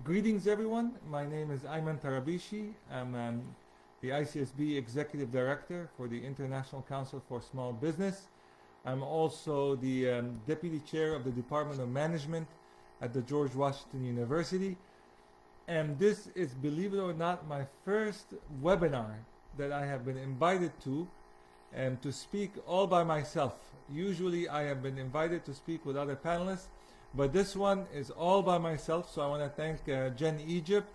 Greetings, everyone. My name is Ayman طرابيشي. I'm the ICSB Executive Director for the International Council for Small Business. I'm also the Deputy Chair of the Department of Management at the George Washington University. And this is, believe it or not, my first webinar that I have been invited to speak all by myself. Usually I have been invited to speak with other panelists, but this one is all by myself. So I want to thank Jen Egypt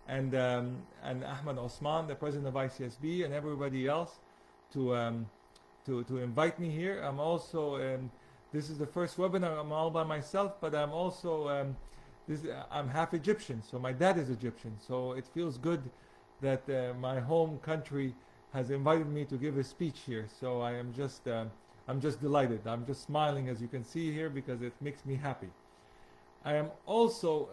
and Ahmed Osman, the president of ICSB, and everybody else to invite me here. I'm also this is the first webinar. I'm all by myself, but I'm also I'm half Egyptian. So my dad is Egyptian. So it feels good that my home country has invited me to give a speech here. So I'm just delighted. I'm just smiling, as you can see here, because it makes me happy. I am also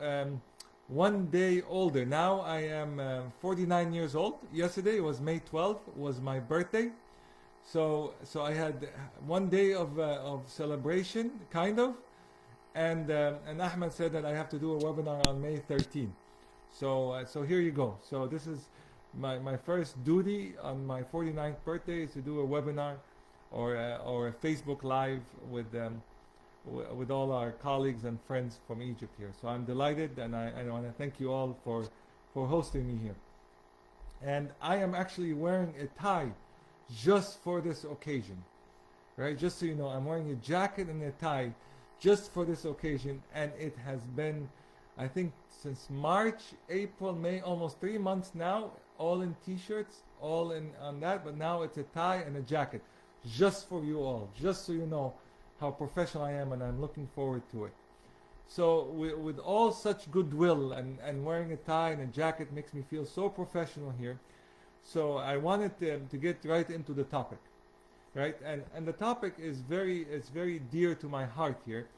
one day older. Now I am 49 years old. Yesterday was May 12th, was my birthday. So I had one day of celebration, kind of, and Ahmed said that I have to do a webinar on May 13th. So here you go. So this is my first duty on my 49th birthday, is to do a webinar or a Facebook Live with all our colleagues and friends from Egypt here. So I'm delighted, and I want to thank you all for hosting me here. And I am actually wearing a tie just for this occasion, right? Just so you know, I'm wearing a jacket and a tie just for this occasion, and it has been, I think, since March, April, May, almost 3 months now, all in t-shirts, all in on that, but now it's a tie and a jacket just for you all, just so you know how professional I am, and I'm looking forward to it. So with all such goodwill, and wearing a tie and a jacket makes me feel so professional here. So I wanted to get right into the topic, right? And the topic is very dear to my heart here,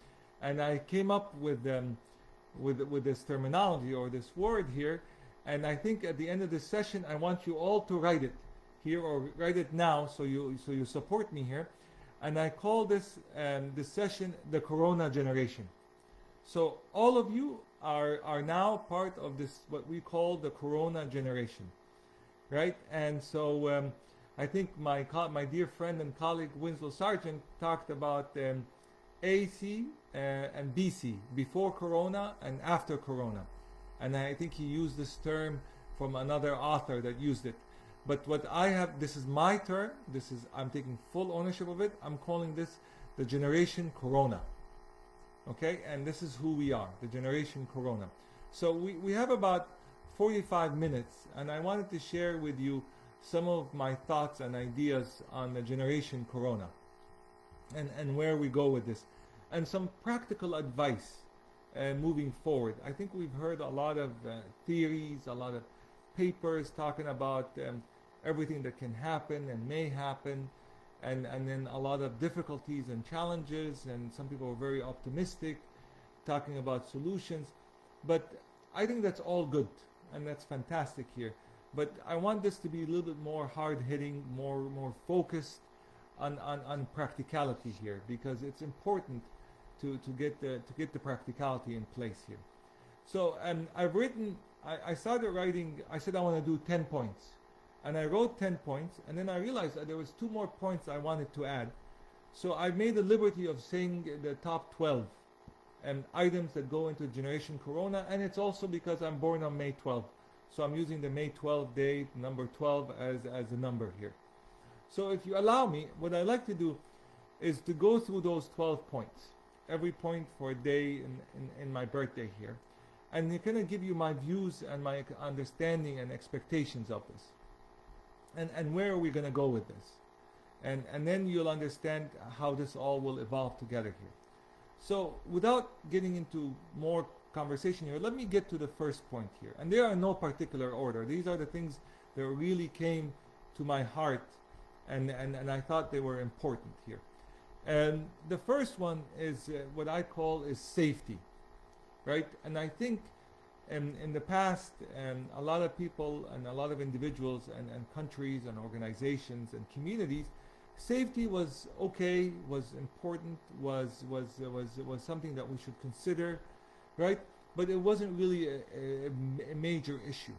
and I came up with this terminology or this word here, and I think at the end of this session I want you all to write it here, or write it now, so you support me here. And I call this session the Corona generation. So all of you are now part of this, what we call the Corona generation, right? And so I think my dear friend and colleague Winslow Sargent talked about AC and BC, before Corona and after Corona. And I think he used this term from another author that used it. But what I have, this is my term, I'm taking full ownership of it. I'm calling this the generation Corona. Okay, and this is who we are, the generation Corona. So we have about 45 minutes, and I wanted to share with you some of my thoughts and ideas on the generation Corona, and where we go with this, and some practical advice moving forward. I think we've heard a lot of theories, a lot of papers talking about everything that can happen and may happen, and then a lot of difficulties and challenges, and some people are very optimistic, talking about solutions. But I think that's all good, and that's fantastic here. But I want this to be a little bit more hard-hitting, more focused on practicality here, because it's important to get the practicality in place here. So I started writing. I said I want to do 10 points, and I wrote 10 points, and then I realized that there was 2 more points I wanted to add. So I made the liberty of saying the top 12 items that go into Generation Corona, and it's also because I'm born on May 12th. So I'm using the May 12th date, number 12, as a number here. So if you allow me, what I like to do is to go through those 12 points, every point for a day in my birthday here. And it's going to give you my views and my understanding and expectations of this. And where are we going to go with this? And then you'll understand how this all will evolve together here. So without getting into more conversation here, let me get to the first point here. And they are in no particular order. These are the things that really came to my heart, and I thought they were important here. And the first one is what I call is safety, right? And I think in the past, a lot of people and a lot of individuals and countries and organizations and communities, safety was okay, was important, was something that we should consider, right? but it wasn't really a major issue.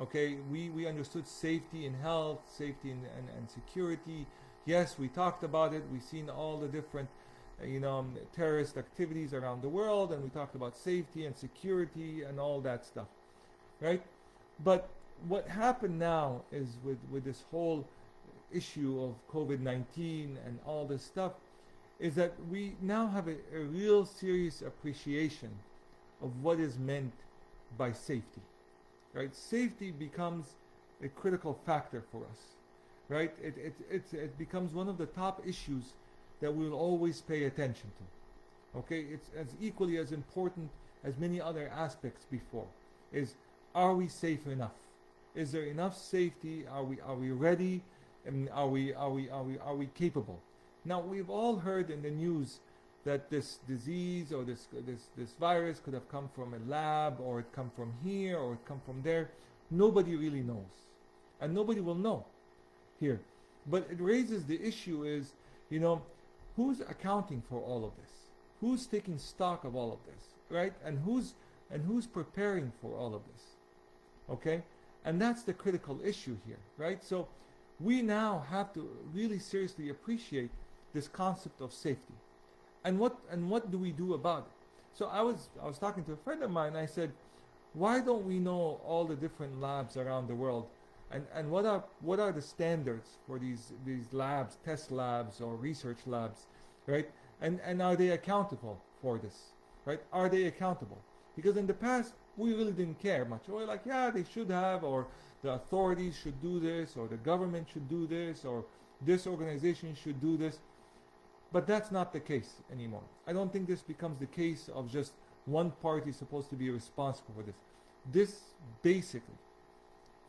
Okay, we understood safety in health, safety and security. Yes, we talked about it. We've seen all the different, terrorist activities around the world, and we talked about safety and security and all that stuff, right? But what happened now is with this whole issue of COVID-19 and all this stuff, is that we now have a real serious appreciation of what is meant by safety, right? Safety becomes a critical factor for us, right? It becomes one of the top issues that we'll always pay attention to. Okay, it's as equally as important as many other aspects before. Is, are we safe enough? Is there enough safety? Are we ready? And are we capable? Now, we've all heard in the news that this disease or this virus could have come from a lab, or it come from here, or it come from there. Nobody really knows, and nobody will know here. But it raises the issue is, who's accounting for all of this? Who's taking stock of all of this, right? And who's preparing for all of this? Okay, and that's the critical issue here, right? So we now have to really seriously appreciate this concept of safety, and what do we do about it? So I was talking to a friend of mine. I said, why don't we know all the different labs around the world, and what are the standards for these labs, test labs or research labs, right? And are they accountable for this, right? Are they accountable? Because in the past we really didn't care much. We were like, yeah, they should have, or the authorities should do this, or the government should do this, or this organization should do this. But that's not the case anymore. I don't think this becomes the case of just one party supposed to be responsible for this. This basically,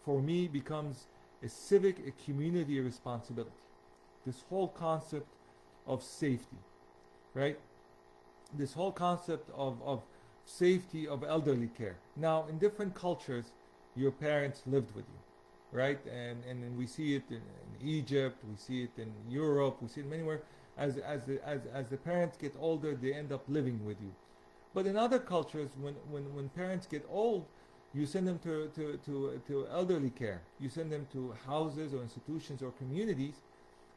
for me, becomes a civic, a community responsibility. This whole concept of safety, right? This whole concept of safety of elderly care. Now, in different cultures, your parents lived with you, right? And we see it in Egypt, we see it in Europe, we see it anywhere. As the parents get older, they end up living with you. But in other cultures, when parents get old, you send them to elderly care. You send them to houses or institutions or communities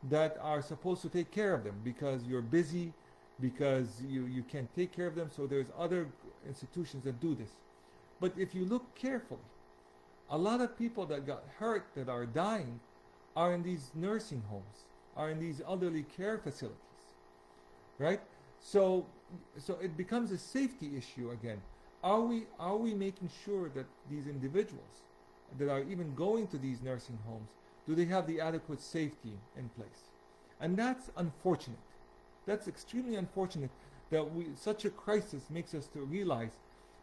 that are supposed to take care of them, because you're busy, because you can't take care of them. So there's other institutions that do this. But if you look carefully, a lot of people that got hurt, that are dying, are in these nursing homes, are in these elderly care facilities, right? So it becomes a safety issue again. Are we making sure that these individuals that are even going to these nursing homes, do they have the adequate safety in place? And that's unfortunate. That's extremely unfortunate that such a crisis makes us to realize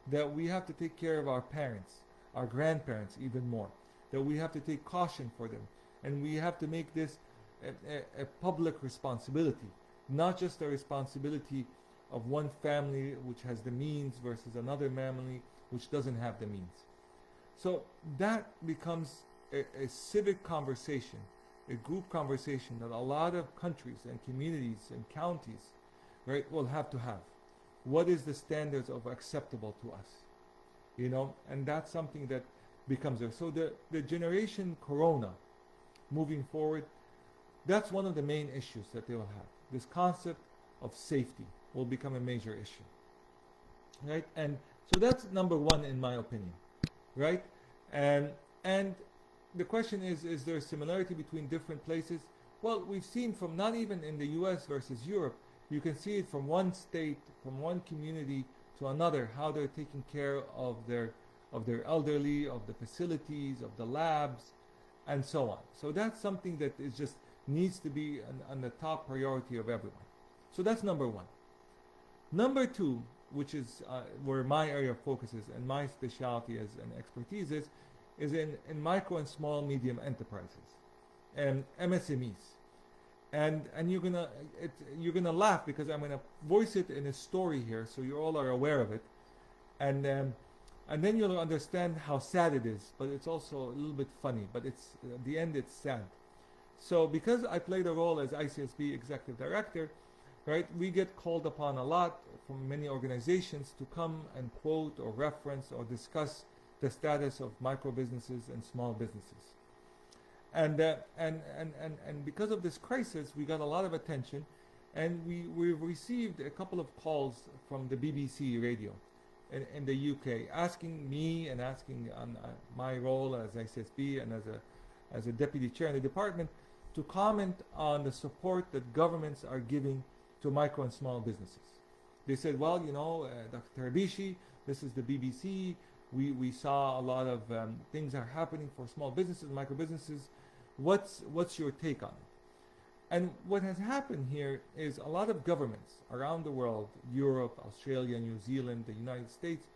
that we have to take care of our parents, our grandparents even more, that we have to take caution for them, and we have to make this a public responsibility, not just a responsibility of one family which has the means versus another family which doesn't have the means. So that becomes a civic conversation, a group conversation that a lot of countries and communities and counties, right, will have to have. What is the standards of acceptable to us? And that's something that becomes there. So the generation Corona, moving forward, that's one of the main issues that they will have. This concept of safety will become a major issue, right? And so that's number one in my opinion, right? And the question is there a similarity between different places? Well, we've seen from, not even in the US versus Europe, you can see it from one state, from one community to another, how they're taking care of their elderly, of the facilities, of the labs, and so on. So that's something that is just needs to be on the top priority of everyone. So that's number one. Number two, which is where my area of focus is and my specialty as an expertise is in micro and small medium enterprises and MSMEs. And you're gonna laugh because I'm gonna voice it in a story here, so you all are aware of it, and then you'll understand how sad it is. But it's also a little bit funny. But it's at the end, it's sad. So because I played a role as ICSB Executive Director, right? We get called upon a lot from many organizations to come and quote or reference or discuss the status of micro businesses and small businesses. And because of this crisis, we got a lot of attention, and we've received a couple of calls from the BBC radio in the UK, asking me and asking on my role as ICSB and as a deputy chair in the department to comment on the support that governments are giving to micro and small businesses. They said, well, you know, Dr. طرابيشي, this is the BBC. We saw a lot of things are happening for small businesses, micro businesses. What's your take on it? And what has happened here is a lot of governments around the world, Europe, Australia, New Zealand, the United States,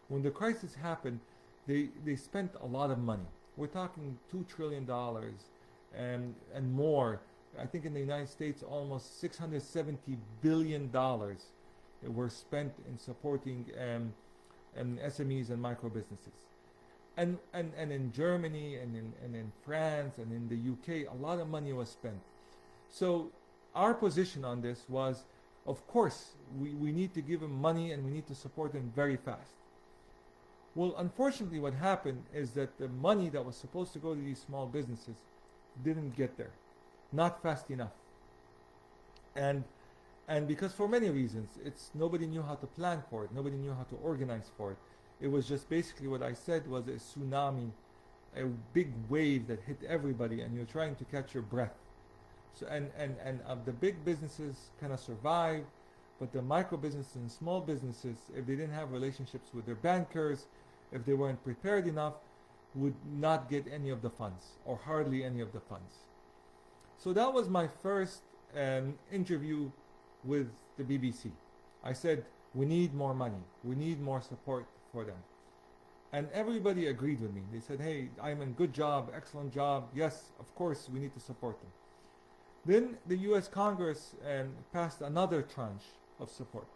when the crisis happened, they spent a lot of money. We're talking $2 trillion and more. I think in the United States, almost $670 billion were spent in supporting SMEs and micro businesses. And in Germany and in France and in the UK, a lot of money was spent. So our position on this was, of course, we need to give them money and we need to support them very fast. Well, unfortunately, what happened is that the money that was supposed to go to these small businesses didn't get there, not fast enough. And because for many reasons, nobody knew how to plan for it, nobody knew how to organize for it. It was just basically what I said was a tsunami, a big wave that hit everybody, and you're trying to catch your breath. So and the big businesses kind of survived, but the micro businesses and small businesses, if they didn't have relationships with their bankers, if they weren't prepared enough, would not get any of the funds, or hardly any of the funds. So that was my first interview with the BBC. I said, we need more money, we need more support for them. And everybody agreed with me. They said, hey, Dأيمن, good job, excellent job. Yes, of course, we need to support them. Then the US Congress passed another tranche of support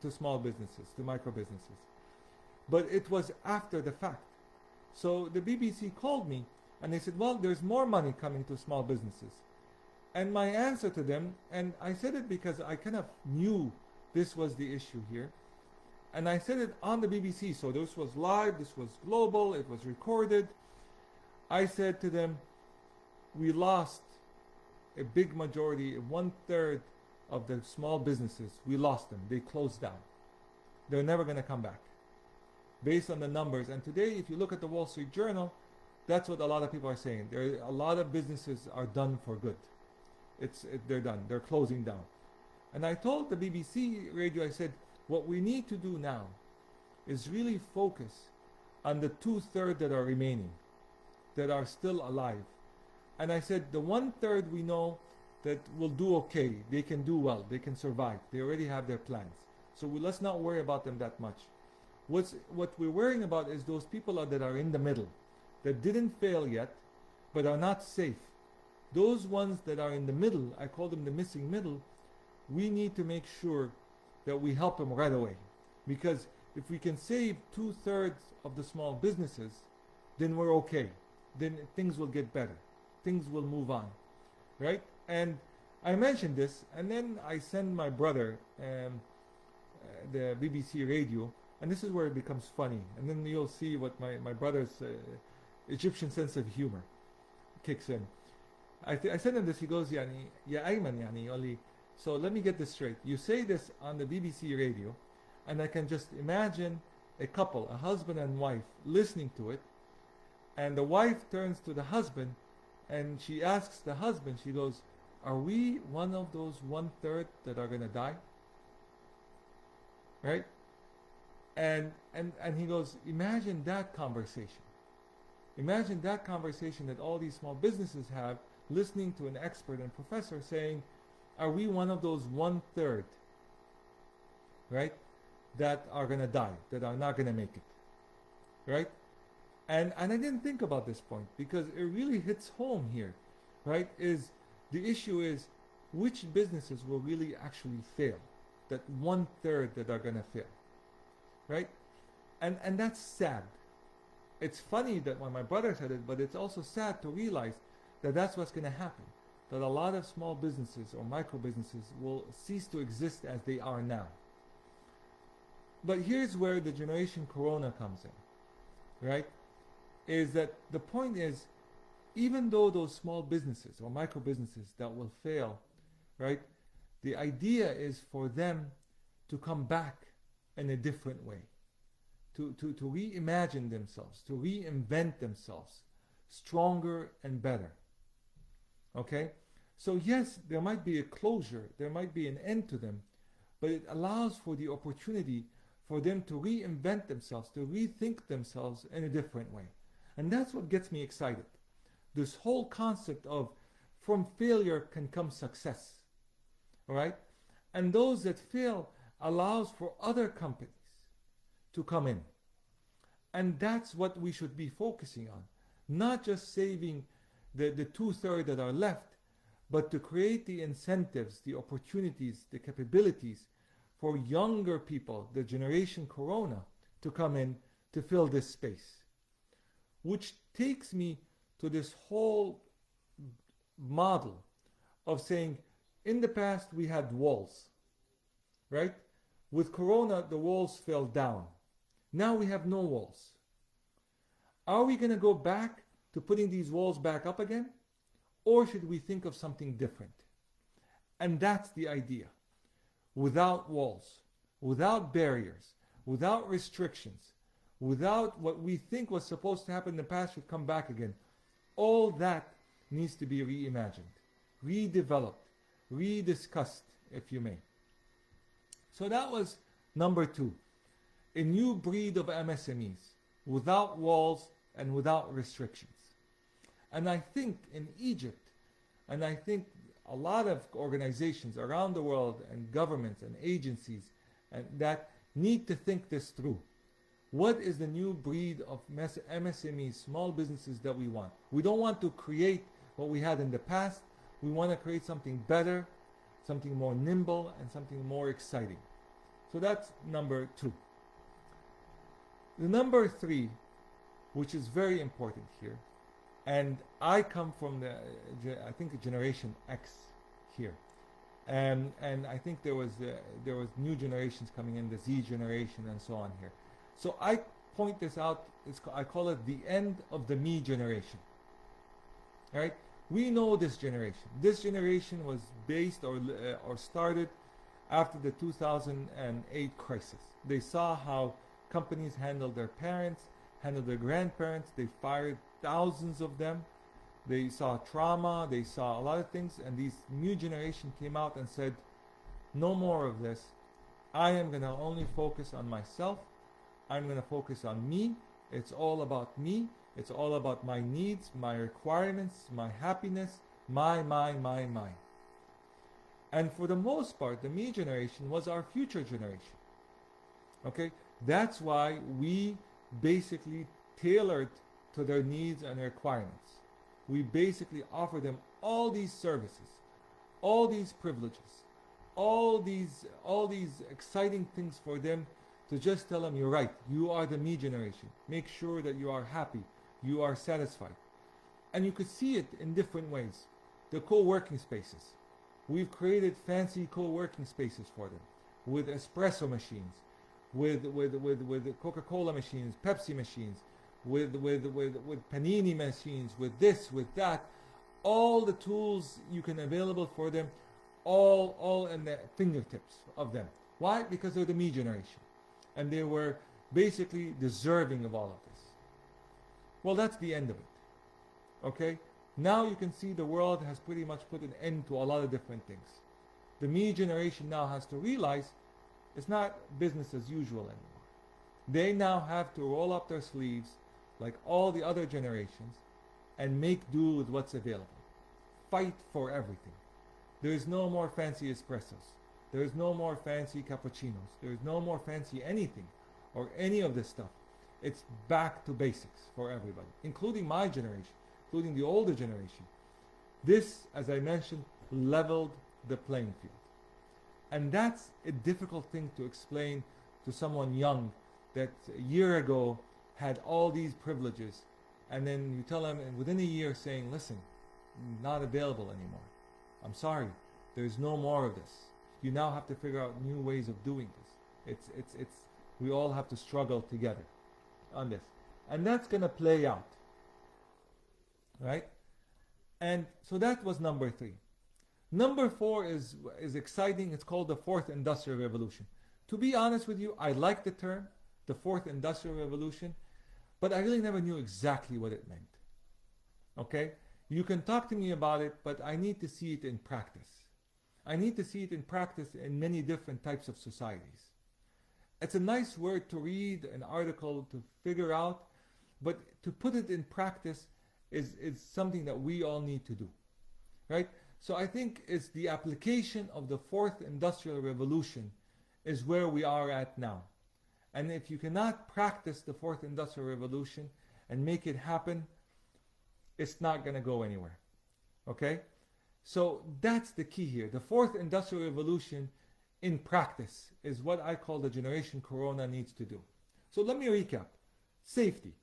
to small businesses, to micro businesses. But it was after the fact. So the BBC called me and they said, well, there's more money coming to small businesses. And my answer to them, and I said it because I kind of knew this was the issue here, and I said it on the BBC, so this was live, this was global, it was recorded. I said to them, we lost a big majority, 1/3 of the small businesses, we lost them. They closed down. They're never going to come back, based on the numbers. And today, if you look at the Wall Street Journal, that's what a lot of people are saying. A lot of businesses are done for good. They're done. They're closing down. And I told the BBC radio, I said, what we need to do now is really focus on the 2/3 that are remaining, that are still alive. And I said, the 1/3 we know that will do okay. They can do well. They can survive. They already have their plans. So let's not worry about them that much. What we're worrying about is those people that are in the middle, that didn't fail yet, but are not safe. Those ones that are in the middle, I call them the missing middle, we need to make sure that we help them right away. Because if we can save 2/3 of the small businesses, then we're okay. Then things will get better. Things will move on, right? And I mentioned this, and then I send my brother the BBC radio, and this is where it becomes funny. And then you'll see what my brother's Egyptian sense of humor kicks in. I send him this, he goes, Yani, Ya Ayman, Yani, only, so let me get this straight. You say this on the BBC radio, and I can just imagine a couple, a husband and wife, listening to it, and the wife turns to the husband, and she asks the husband, she goes, are we one of those 1/3 that are going to die? Right? And he goes, imagine that conversation. Imagine that conversation that all these small businesses have, listening to an expert and professor saying, are we one of those 1/3, right, that are going to die, that are not going to make it, right? And I didn't think about this point because it really hits home here, right? The issue is which businesses will really actually fail, that 1/3 that are going to fail, right? And that's sad. It's funny that when my brother said it, but it's also sad to realize that that's what's going to happen. that a lot of small businesses or micro businesses will cease to exist as they are now. But here's where the generation Corona comes in, right? Is that the point is, even though those small businesses or micro businesses that will fail, right? The idea is for them to come back in a different way, to reimagine themselves, to reinvent themselves, stronger and better. Okay? So yes, there might be a closure, there might be an end to them, but it allows for the opportunity for them to reinvent themselves, to rethink themselves in a different way. And that's what gets me excited. This whole concept of from failure can come success. All right? And those that fail allows for other companies to come in. And that's what we should be focusing on. Not just saving the 2/3 that are left, but to create the incentives, the opportunities, the capabilities for younger people, the generation Corona, to come in to fill this space. Which takes me to this whole model of saying, in the past we had walls, right? With Corona, the walls fell down. Now we have no walls. Are we going to go back to putting these walls back up again? Or should we think of something different? And that's the idea. Without walls, without barriers, without restrictions, without what we think was supposed to happen in the past should come back again. All that needs to be reimagined, redeveloped, rediscussed, if you may. So that was number 2. A new breed of MSMEs, without walls and without restrictions. And I think in Egypt, and I think a lot of organizations around the world and governments and agencies and that need to think this through. What is the new breed of MSMEs, small businesses that we want? We don't want to create what we had in the past. We want to create something better, something more nimble, and something more exciting. So that's number 2. The number 3, which is very important here, and I come from I think Generation X here, and I think there was new generations coming in, the Z generation and so on here. So I point this out. I call it the end of the me generation. All right, we know this generation. This generation was based or started after the 2008 crisis. They saw how companies handled their parents, handled their grandparents. They fired thousands of them. They saw trauma. They saw a lot of things. And this new generation came out and said, no more of this. I am going to only focus on myself. I'm going to focus on me. It's all about me. It's all about my needs, my requirements, my happiness, my. And for the most part, the me generation was our future generation. Okay? That's why we basically tailored to their needs and requirements. We basically offer them all these services, all these privileges, all these exciting things for them to just tell them, you're right, you are the me generation. Make sure that you are happy, you are satisfied. And you could see it in different ways. The co-working spaces. We've created fancy co-working spaces for them with espresso machines, with Coca-Cola machines, Pepsi machines, with panini machines, with this, with that, all the tools you can available for them, all in the fingertips of them. Why? Because they're the me generation, and they were basically deserving of all of this. Well, that's the end of it. Okay? Now you can see the world has pretty much put an end to a lot of different things. The me generation now has to realize it's not business as usual anymore. They now have to roll up their sleeves like all the other generations and make do with what's available. Fight for everything. There is no more fancy espressos. There is no more fancy cappuccinos. There is no more fancy anything or any of this stuff. It's back to basics for everybody, including my generation, including the older generation. This, as I mentioned, leveled the playing field. And that's a difficult thing to explain to someone young that a year ago had all these privileges, and then you tell them and within a year saying, listen, not available anymore. I'm sorry, there's no more of this. You now have to figure out new ways of doing this. We all have to struggle together on this. And that's going to play out. Right? And so that was number 3. Number 4 is exciting. It's called the 4th Industrial Revolution. To be honest with you, I like the term, the 4th Industrial Revolution, but I really never knew exactly what it meant. Okay? You can talk to me about it, but I need to see it in practice. I need to see it in practice in many different types of societies. It's a nice word to read, an article to figure out, but to put it in practice is something that we all need to do. Right? So I think it's the application of the 4th Industrial Revolution is where we are at now. And if you cannot practice the 4th Industrial Revolution and make it happen, it's not going to go anywhere. Okay? So that's the key here. The 4th Industrial Revolution in practice is what I call the generation Corona needs to do. So let me recap. Safety,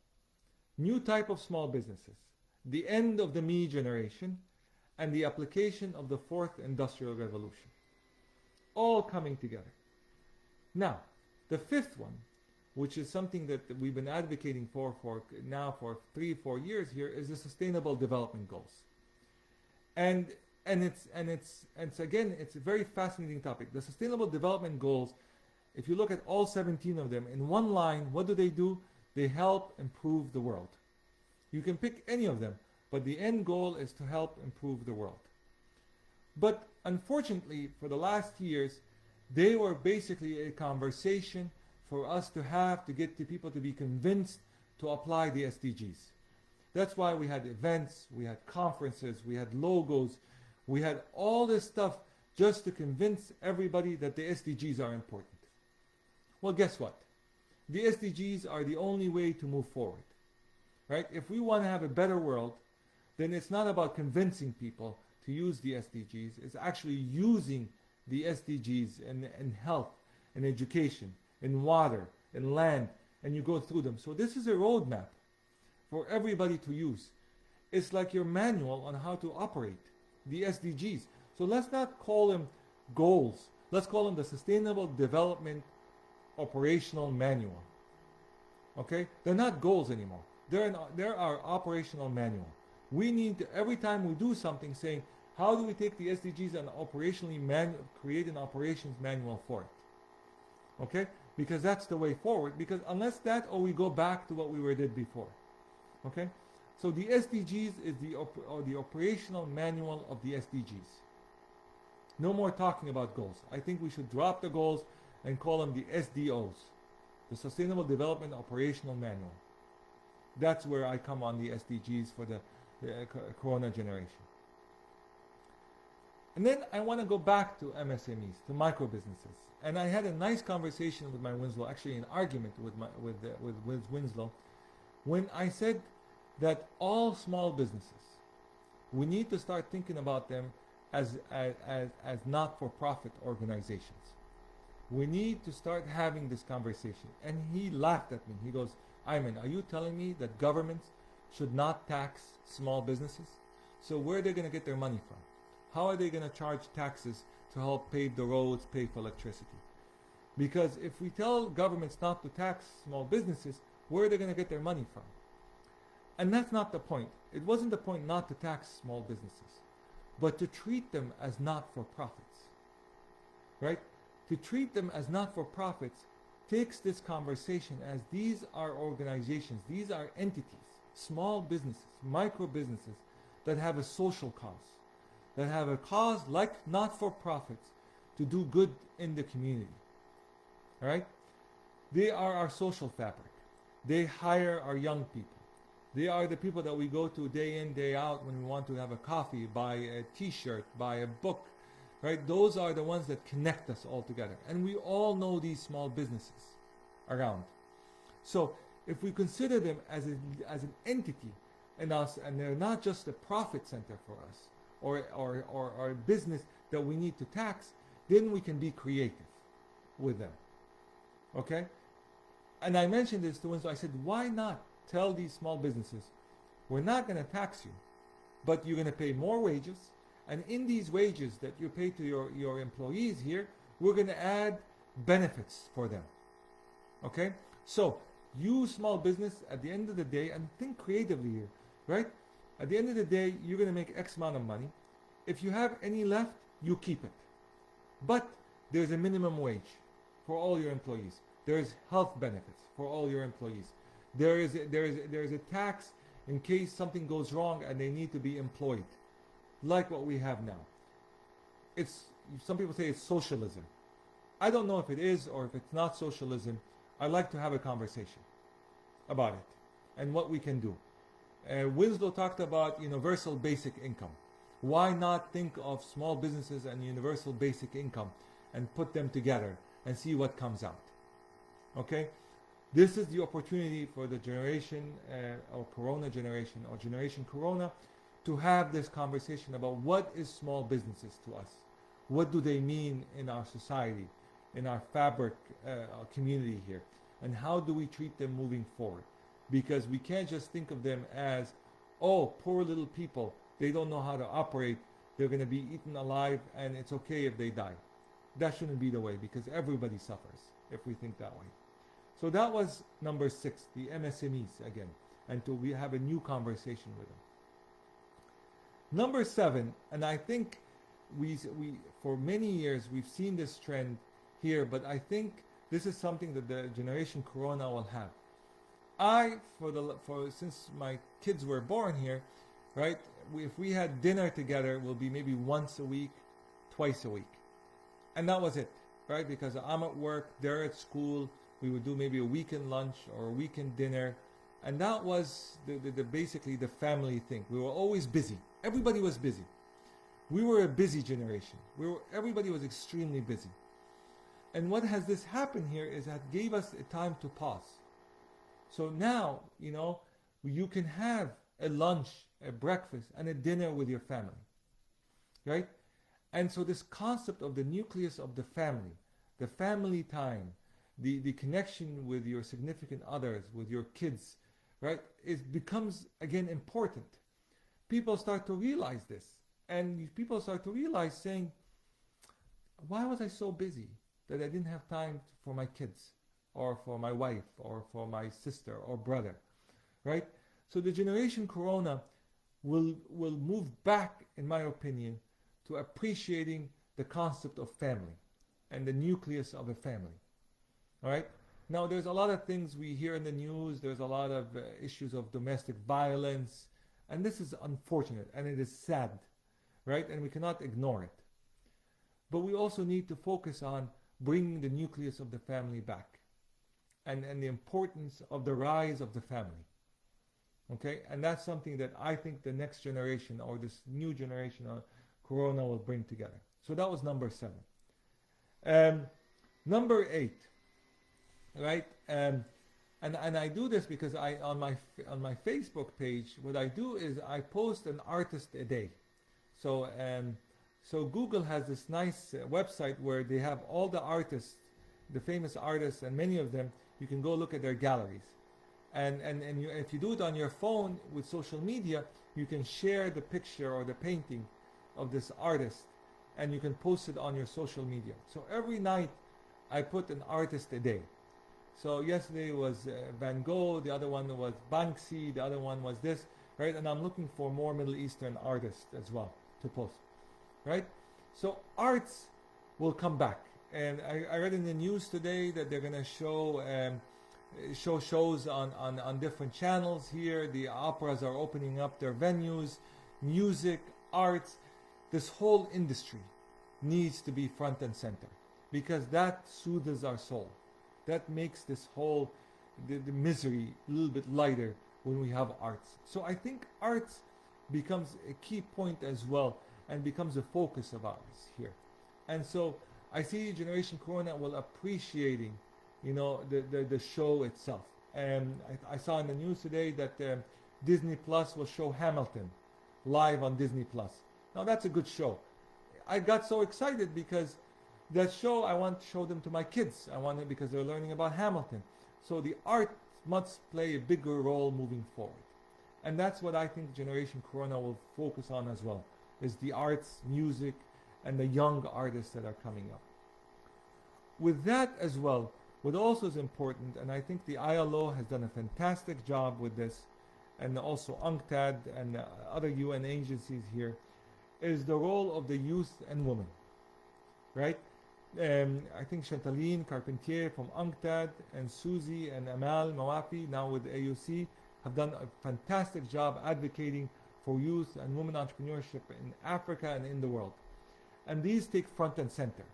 new type of small businesses, the end of the me generation, and the application of the 4th Industrial Revolution. All coming together. Now, the 5th one, which is something that we've been advocating for 3-4 years here, is the Sustainable Development Goals. And it's a very fascinating topic. The Sustainable Development Goals, if you look at all 17 of them, in one line, what do? They help improve the world. You can pick any of them, but the end goal is to help improve the world. But unfortunately, for the last years, they were basically a conversation for us to get the people to be convinced to apply the SDGs. That's why we had events, we had conferences, we had logos, we had all this stuff just to convince everybody that the SDGs are important. Well, guess what? The SDGs are the only way to move forward. Right? If we want to have a better world, then it's not about convincing people to use the SDGs. It's actually using the SDGs in health, in education, in water, in land, and you go through them. So this is a roadmap for everybody to use. It's like your manual on how to operate the SDGs. So let's not call them goals. Let's call them the Sustainable Development Operational Manual. Okay? They're not goals anymore. They're our operational manual. We need to, every time we do something, saying, how do we take the SDGs and create an operations manual for it? Okay? Because that's the way forward. Because unless that, or we go back to what we did before. Okay? So the SDGs is the operational manual of the SDGs. No more talking about goals. I think we should drop the goals and call them the SDOs, the Sustainable Development Operational Manual. That's where I come on the SDGs for the Corona generation. And then I want to go back to MSMEs, to micro businesses. And I had a nice conversation with my Winslow, actually an argument with Winslow, when I said that all small businesses, we need to start thinking about them as not-for-profit organizations. We need to start having this conversation. And he laughed at me. He goes, Ayman, are you telling me that governments should not tax small businesses? So where are they going to get their money from? How are they going to charge taxes to help pave the roads, pay for electricity? Because if we tell governments not to tax small businesses, where are they going to get their money from? And that's not the point. It wasn't the point not to tax small businesses, but to treat them as not-for-profits. Right? To treat them as not-for-profits takes this conversation as these are organizations, these are entities, small businesses, micro businesses that have a social cause, that have a cause like not-for-profits to do good in the community. All right? They are our social fabric. They hire our young people. They are the people that we go to day in, day out when we want to have a coffee, buy a t-shirt, buy a book. Right? Those are the ones that connect us all together. And we all know these small businesses around. So if we consider them as an entity in us, and they're not just a profit center for us, or a business that we need to tax, then we can be creative with them. Okay? And I mentioned this to Winslow. I said, why not tell these small businesses, we're not going to tax you, but you're going to pay more wages, And in these wages that you pay to your employees here, we're going to add benefits for them. Okay? So, you small business, at the end of the day, and think creatively here, right? At the end of the day, you're going to make X amount of money. If you have any left, you keep it. But there's a minimum wage for all your employees. There's health benefits for all your employees. There is a tax in case something goes wrong and they need to be employed, like what we have now. Some people say it's socialism. I don't know if it is or if it's not socialism. I'd like to have a conversation about it and what we can do. Winslow talked about universal basic income. Why not think of small businesses and universal basic income and put them together and see what comes out? Okay? This is the opportunity for the generation or Corona generation or Generation Corona to have this conversation about what is small businesses to us. What do they mean in our society, in our fabric community here? And how do we treat them moving forward? Because we can't just think of them as, oh, poor little people, they don't know how to operate, they're going to be eaten alive and it's okay if they die. That shouldn't be the way, because everybody suffers if we think that way. So that was number 6, the MSMEs again, and we have a new conversation with them. Number 7, and I think we for many years we've seen this trend here, but I think this is something that the Generation Corona will have. Since my kids were born here, right? If we had dinner together, it will be maybe once a week, twice a week, and that was it, right? Because I'm at work, they're at school. We would do maybe a weekend lunch or a weekend dinner, and that was basically the family thing. We were always busy. Everybody was busy. We were a busy generation. Everybody was extremely busy. And what has this happened here is that gave us a time to pause. So now, you can have a lunch, a breakfast, and a dinner with your family, right? And so this concept of the nucleus of the family time, the connection with your significant others, with your kids, right? It becomes, again, important. People start to realize this. And people start to realize saying, why was I so busy that I didn't have time for my kids or for my wife or for my sister or brother, right? So the Generation Corona will move back, in my opinion, to appreciating the concept of family and the nucleus of a family. All right. Now, there's a lot of things we hear in the news. There's a lot of issues of domestic violence, and this is unfortunate and it is sad, right? And we cannot ignore it. But we also need to focus on bringing the nucleus of the family back, and the importance of the rise of the family. Okay, and that's something that I think the next generation or this new generation of Corona will bring together. So that was number 7. Number 8. Right, and I do this because on my Facebook page, what I do is I post an artist a day. So Google has this nice website where they have all the artists, the famous artists, and many of them. You can go look at their galleries, and if you do it on your phone with social media, you can share the picture or the painting of this artist, and you can post it on your social media. So every night, I put an artist a day. So yesterday was Van Gogh, the other one was Banksy, the other one was this, right? And I'm looking for more Middle Eastern artists as well to post, right? So arts will come back. And I read in the news today that they're going to show shows on different channels here. The operas are opening up their venues, music, arts. This whole industry needs to be front and center because that soothes our soul. That makes this whole the misery a little bit lighter when we have arts. So I think arts becomes a key point as well and becomes a focus of ours here. And so I see Generation Corona will appreciating, the show itself. And I saw in the news today that Disney Plus will show Hamilton live on Disney Plus. Now that's a good show. I got so excited because that show, I want to show them to my kids. I want it because they're learning about Hamilton. So the art must play a bigger role moving forward. And that's what I think Generation Corona will focus on as well. is the arts, music, and the young artists that are coming up. With that as well, what also is important, and I think the ILO has done a fantastic job with this, and also UNCTAD and other UN agencies here, is the role of the youth and women, right? I think Chantaline Carpentier from UNCTAD and Susie and Amal Mawafi, now with AUC, have done a fantastic job advocating for youth and women entrepreneurship in Africa and in the world. And these take front and center,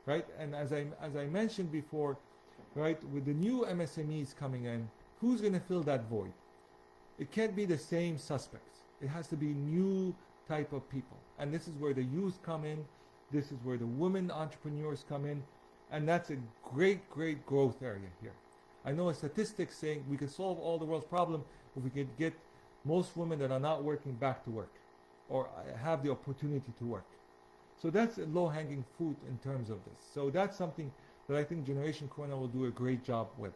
right? And as I mentioned before, right, with the new MSMEs coming in, who's going to fill that void? It can't be the same suspects. It has to be new type of people. And this is where the youth come in. This is where the women entrepreneurs come in. And that's a great, great growth area here. I know a statistic saying we can solve all the world's problems if we could get most women that are not working back to work or have the opportunity to work. So that's a low-hanging fruit in terms of this. So that's something that I think Generation Corona will do a great job with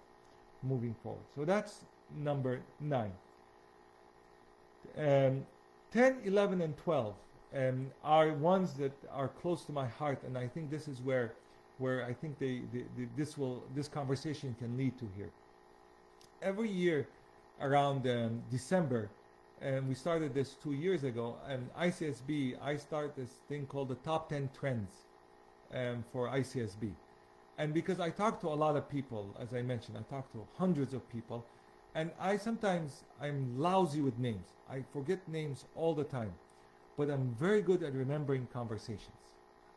moving forward. So that's number 9. 10, 11, and 12 are ones that are close to my heart, and I think this is where I think this conversation can lead to here. Every year around December, and we started this 2 years ago, and ICSB, I start this thing called the Top 10 Trends for ICSB. And because I talk to a lot of people, as I mentioned, I talk to hundreds of people, and I'm lousy with names. I forget names all the time, but I'm very good at remembering conversations.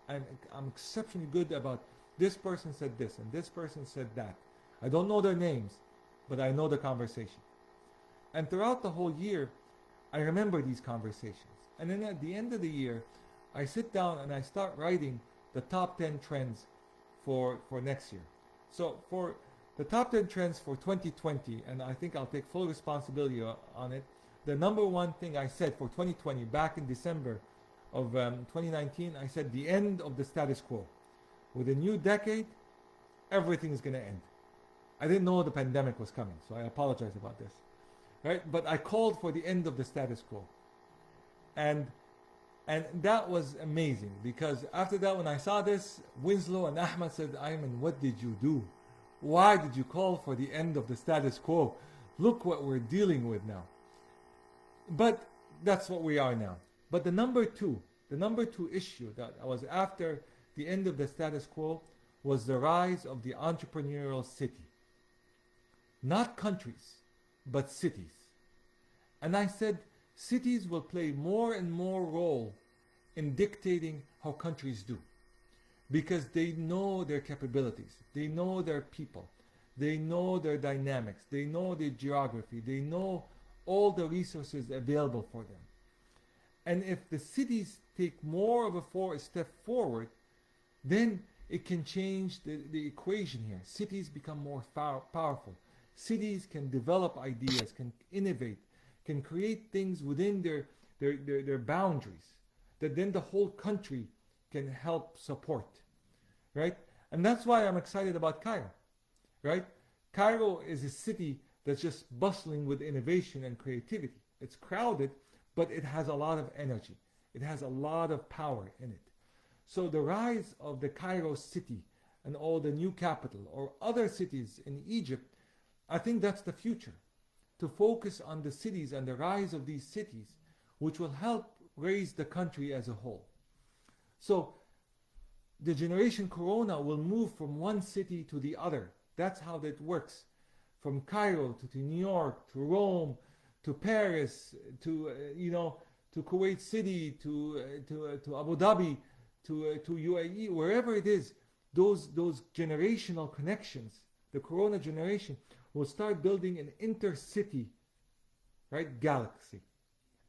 I'm exceptionally good about this person said this and this person said that. I don't know their names, but I know the conversation. And throughout the whole year, I remember these conversations. And then at the end of the year, I sit down and I start writing the top 10 trends for next year. So for the top 10 trends for 2020, and I think I'll take full responsibility on it, the number one thing I said for 2020, back in December of 2019, I said the end of the status quo. With a new decade, everything is going to end. I didn't know the pandemic was coming, so I apologize about this. Right? But I called for the end of the status quo. And that was amazing, because after that, when I saw this, Winslow and Ahmed said, Ayman, what did you do? Why did you call for the end of the status quo? Look what we're dealing with now. But that's what we are now. But the number two issue that was after the end of the status quo was the rise of the entrepreneurial city. Not countries, but cities. And I said cities will play more and more role in dictating how countries do, because they know their capabilities, they know their people, they know their dynamics, they know their geography, they know all the resources available for them. And if the cities take more of a step forward, then it can change the equation here. Cities become more powerful. Cities can develop ideas, can innovate, can create things within their boundaries that then the whole country can help support, right? And that's why I'm excited about Cairo, right? Cairo is a city that's just bustling with innovation and creativity. It's crowded, but it has a lot of energy. It has a lot of power in it. So the rise of the Cairo city and all the new capital or other cities in Egypt, I think that's the future. To focus on the cities and the rise of these cities, which will help raise the country as a whole. So the Generation Corona will move from one city to the other. That's how that works. From Cairo to New York, to Rome, to Paris, to to Kuwait City, to Abu Dhabi, to UAE, wherever it is, those generational connections, the Corona generation will start building an intercity, right, galaxy.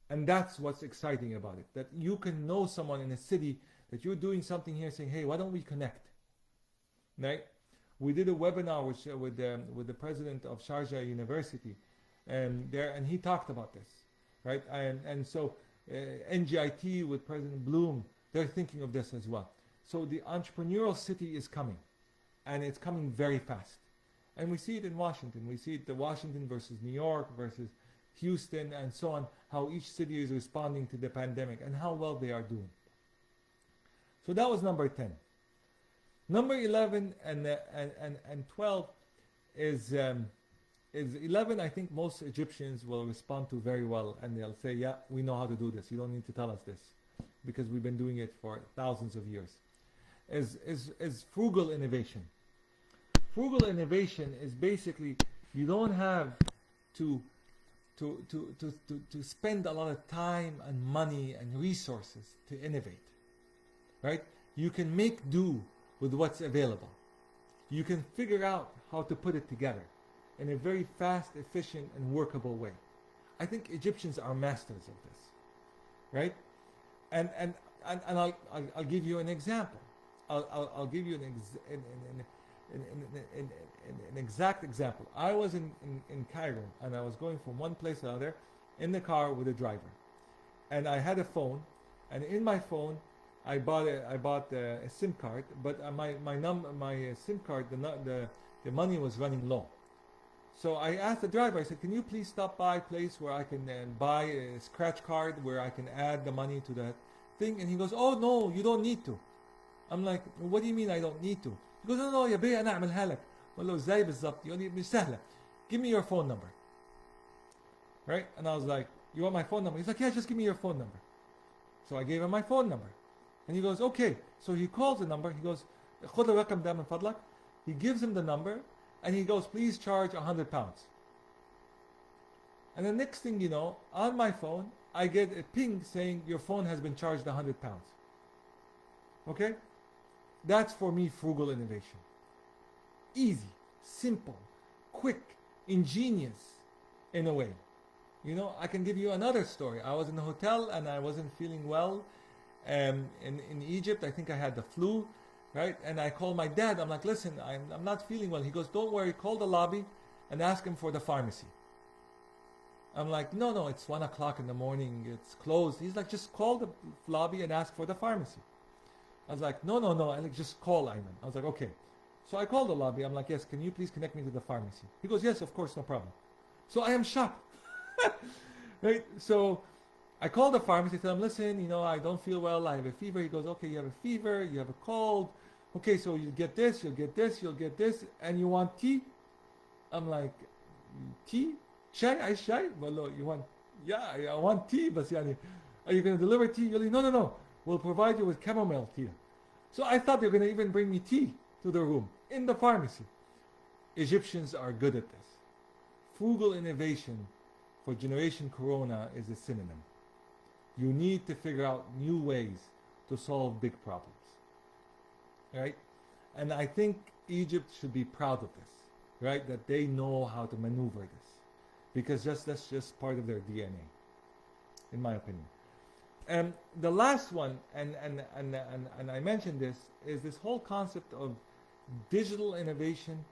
And that's what's exciting about it, that you can know someone in a city that you're doing something here, saying, hey, why don't we connect, right? We did a webinar with the president of Sharjah University, and he talked about this, right? And so NGIT with President Bloom, they're thinking of this as well. So the entrepreneurial city is coming, and it's coming very fast. And we see it in Washington. We see it the Washington versus New York versus Houston, and so on, how each city is responding to the pandemic and how well they are doing. So that was number 10. Number 11 and 12 is 11. I think most Egyptians will respond to very well, and they'll say, yeah, we know how to do this. You don't need to tell us this, because we've been doing it for thousands of years. Is frugal innovation. Frugal innovation is basically, you don't have to spend a lot of time and money and resources to innovate, right? You can make do with what's available. You can figure out how to put it together in a very fast, efficient, and workable way. I think Egyptians are masters of this, right? And I'll give you an example. I'll give you an exact example. I was in Cairo, and I was going from one place to another in the car with a driver, and I had a phone, and in my phone I bought a SIM card, but my SIM card, the money was running low. So I asked the driver, I said, can you please stop by a place where I can buy a scratch card where I can add the money to that thing? And he goes, oh no, you don't need to. I'm like, what do you mean I don't need to? He goes, no, يا بيه أنا أعملها لك. قال له إزاي بالظبط؟ يقول لي مش سهلة. Give me your phone number. Right? And I was like, you want my phone number? He's like, yeah, just give me your phone number. So I gave him my phone number. And he goes, okay. So he calls the number. He goes, خذ الرقم ده من فضلك. He gives him the number, and he goes, please charge £100. And the next thing you know, on my phone, I get a ping saying your phone has been charged £100. Okay? That's for me frugal innovation. Easy, simple, quick, ingenious in a way. You know, I can give you another story. I was in a hotel and I wasn't feeling well in Egypt. I think I had the flu, right? And I called my dad. I'm like, listen, I'm not feeling well. He goes, don't worry, call the lobby and ask him for the pharmacy. I'm like, no, it's 1 o'clock in the morning. It's closed. He's like, just call the lobby and ask for the pharmacy. I was like, no. I like, just call Ayman. I was like, okay. So I called the lobby. I'm like, yes, can you please connect me to the pharmacy? He goes, yes, of course, no problem. So I am shocked. Right? So I called the pharmacy, tell him, listen, you know, I don't feel well, I have a fever. He goes, okay, you have a fever, you have a cold. Okay, so you get this, you'll get this, you'll get this, and you want tea? I'm like, tea? Chai? Chai? Well, you want, yeah, I want tea, but yani, are you going to deliver tea? You're like, no. We'll provide you with chamomile tea. So I thought they were going to even bring me tea to the room in the pharmacy. Egyptians are good at this. Frugal innovation for Generation Corona is a synonym. You need to figure out new ways to solve big problems. Right? And I think Egypt should be proud of this, right? That they know how to maneuver this. Because that's just part of their DNA, in my opinion. And the last one, and I mentioned this, is this whole concept of digital innovation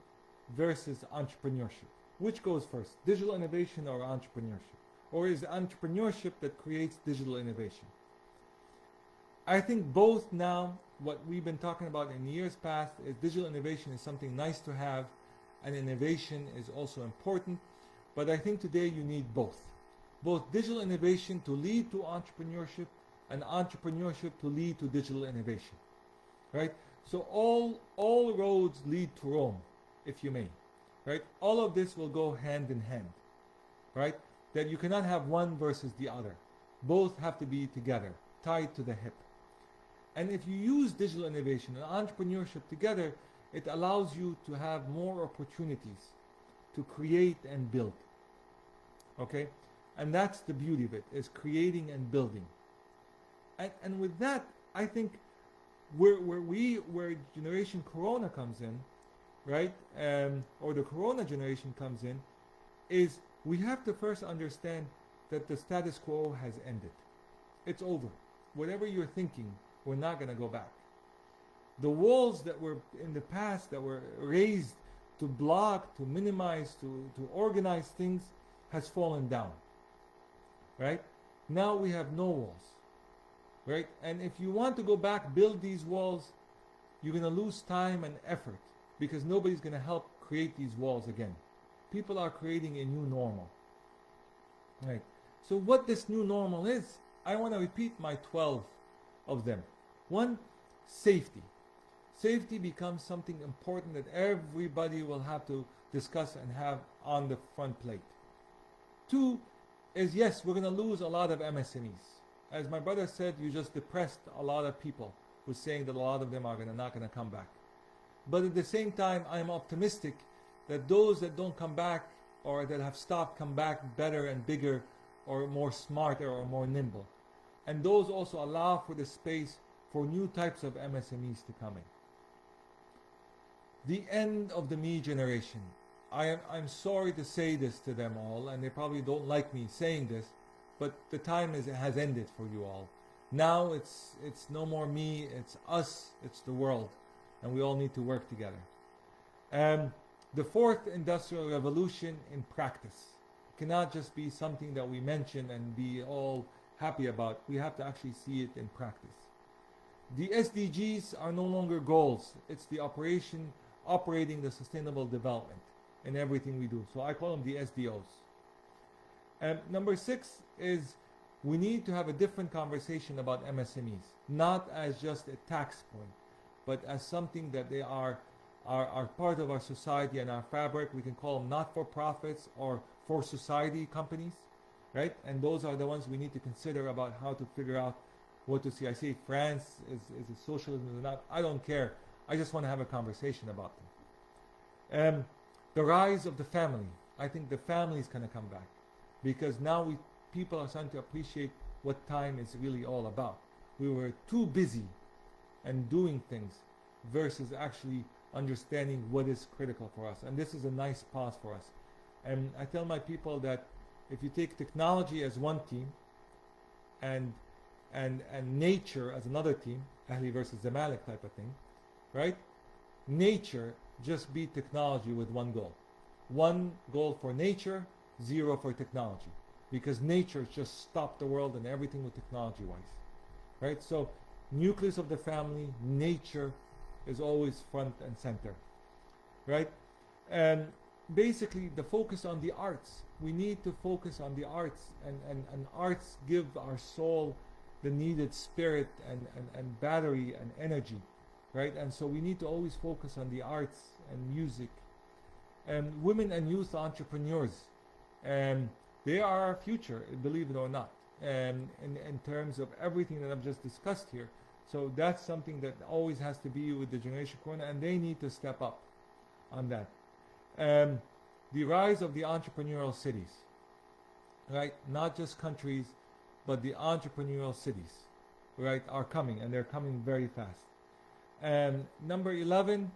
versus entrepreneurship. Which goes first, digital innovation or entrepreneurship? Or is it entrepreneurship that creates digital innovation? I think both now, what we've been talking about in years past, is digital innovation is something nice to have, and innovation is also important. But I think today you need both. Both digital innovation to lead to entrepreneurship and entrepreneurship to lead to digital innovation. Right? So all roads lead to Rome, if you may. Right? All of this will go hand in hand. Right? That you cannot have one versus the other. Both have to be together, tied to the hip. And if you use digital innovation and entrepreneurship together, it allows you to have more opportunities to create and build. Okay? And that's the beauty of it, is creating and building. And with that, I think where Generation Corona comes in, right? Or the Corona generation comes in, is we have to first understand that the status quo has ended. It's over. Whatever you're thinking, we're not going to go back. The walls that were in the past that were raised to block, to minimize, to organize things has fallen down. Right? Now we have no walls. Right? And if you want to go back, build these walls, you're going to lose time and effort because nobody's going to help create these walls again. People are creating a new normal. Right. So what this new normal is, I want to repeat my 12 of them. One, safety. Safety becomes something important that everybody will have to discuss and have on the front plate. Two is, yes, we're going to lose a lot of MSMEs. As my brother said, you just depressed a lot of people who's saying that a lot of them are not going to come back. But at the same time, I'm optimistic that those that don't come back or that have stopped come back better and bigger or more smarter or more nimble. And those also allow for the space for new types of MSMEs to come in. The end of the me generation. I'm sorry to say this to them all, and they probably don't like me saying this, but the time has ended for you all. Now it's no more me, it's us, it's the world, and we all need to work together. The fourth industrial revolution in practice. It cannot just be something that we mention and be all happy about. We have to actually see it in practice. The SDGs are no longer goals. It's the operating the sustainable development in everything we do. So I call them the SDOs. Number 6 is we need to have a different conversation about MSMEs, not as just a tax point, but as something that they are part of our society and our fabric. We can call them not-for-profits or for-society companies, right? And those are the ones we need to consider about how to figure out what to see. I say France is it socialism or not. I don't care. I just want to have a conversation about them. The rise of the family. I think the family is going to come back because now people are starting to appreciate what time is really all about. We were too busy and doing things versus actually understanding what is critical for us. And this is a nice pause for us. And I tell my people that if you take technology as one team and nature as another team, Ahli versus Zamalek type of thing, right? Nature just beat technology with one goal. One goal for nature, 0 for technology. Because nature just stopped the world and everything with technology-wise. Right? So, nucleus of the family, nature is always front and center. Right? And basically, the focus on the arts. We need to focus on the arts, and arts give our soul the needed spirit and battery and energy. Right? And so we need to always focus on the arts and music. And women and youth entrepreneurs. They are our future, believe it or not, in terms of everything that I've just discussed here. So that's something that always has to be with the generation Corona, and they need to step up on that. The rise of the entrepreneurial cities, right? Not just countries, but the entrepreneurial cities, right, are coming, and they're coming very fast. Number 11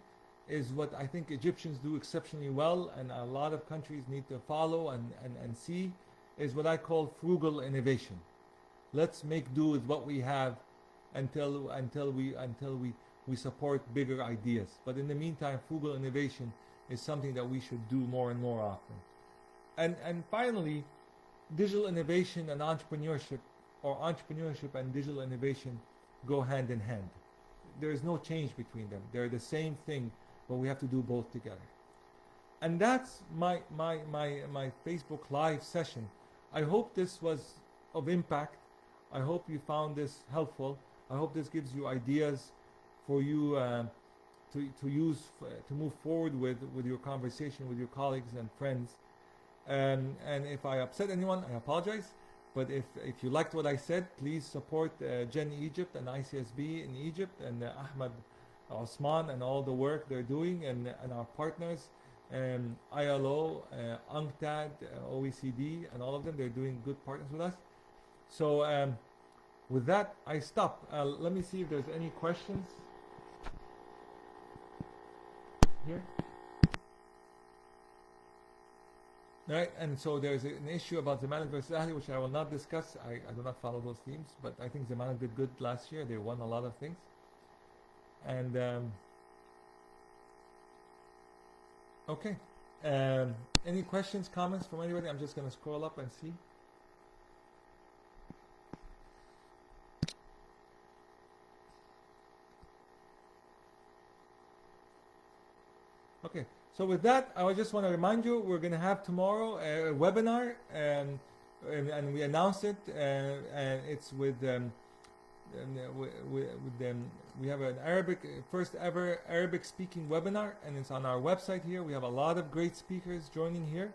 is what I think Egyptians do exceptionally well, and a lot of countries need to follow and see, is what I call frugal innovation. Let's make do with what we have until we support bigger ideas. But in the meantime, frugal innovation is something that we should do more and more often. And finally, digital innovation and entrepreneurship, or entrepreneurship and digital innovation, go hand in hand. There is no change between them. They're the same thing, but we have to do both together. And that's my Facebook Live session. I hope this was of impact. I hope you found this helpful. I hope this gives you ideas for you to use to move forward with your conversation with your colleagues and friends. And if I upset anyone, I apologize. But if you liked what I said, please support Gen Egypt and ICSB in Egypt and Ahmed Osman and all the work they're doing, and our partners, ILO, UNCTAD, OECD, and all of them. They're doing good partners with us. So with that, I stop. Let me see if there's any questions here. Right, and so there's an issue about Zamalek versus Ahli, which I will not discuss. I do not follow those teams, but I think Zamalek did good last year. They won a lot of things. And okay, any questions, comments from anybody? I'm just going to scroll up and see. Okay, so with that, I just want to remind you, we're going to have tomorrow a webinar and we announced it, and it's with we have an first ever Arabic speaking webinar, and it's on our website here. We have a lot of great speakers joining here,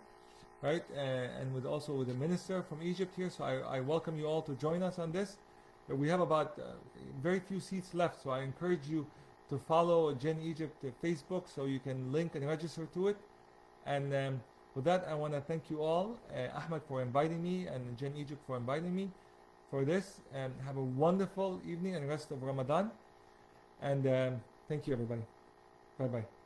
right? And also with the minister from Egypt here. So I welcome you all to join us on this. We have about very few seats left, so I encourage you to follow Gen Egypt Facebook so you can link and register to it. And with that, I want to thank you all, Ahmed for inviting me and Gen Egypt for inviting me for this. And have a wonderful evening and rest of Ramadan. And thank you, everybody. Bye-bye.